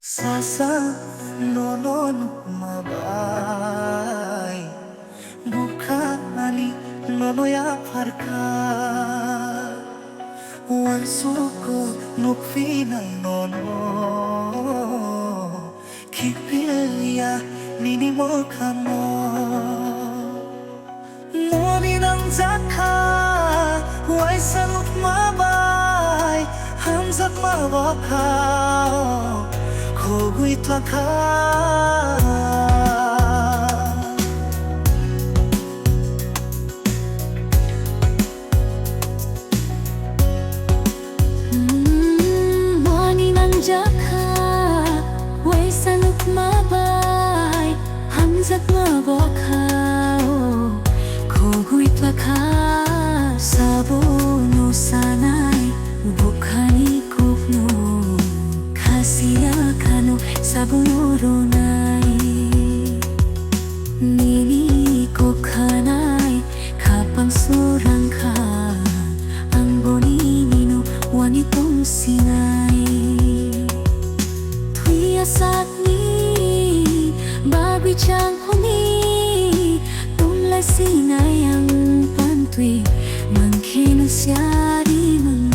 Sasa nonon mabay Bukani nonoya parka Wansuko nukfinay nono Kipilya nini mo kamo Noni ng zaka Way saluk mabay Hamzat mabakaw Koguy tlaka Mani ng jaka Way saluk mabay Hamzat mabakaw Koguy tlaka Sabuno sanay Bukani kupno Kasiyakano sabuno nai Nini ko kanay Kapang surang ka Ang boninino wanitong sinay Tuya saat ni Babi chang huni Tumlay sinay ang pantui Mangkin siya di mandi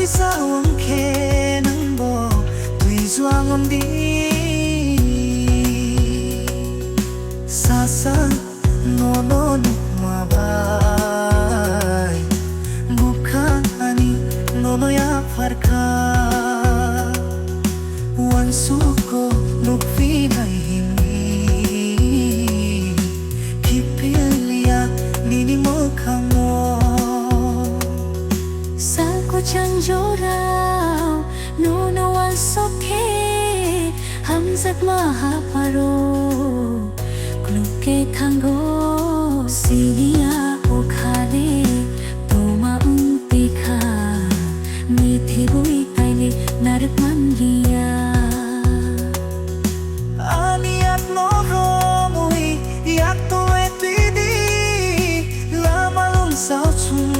Sawang ke nang bo tui zuangon di Sasa nonon mabay Bukani nono ya farka Wansuko nukfinay himi Kipilya nini mo kamo Chang jorao nuno wan soke hamzat mahaparo kluke kanggo sinia okale toma umpika mithi bui taile narak mangia aniat noromui yak to etidi lamalung sao chung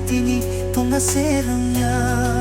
Tini tonga serangnya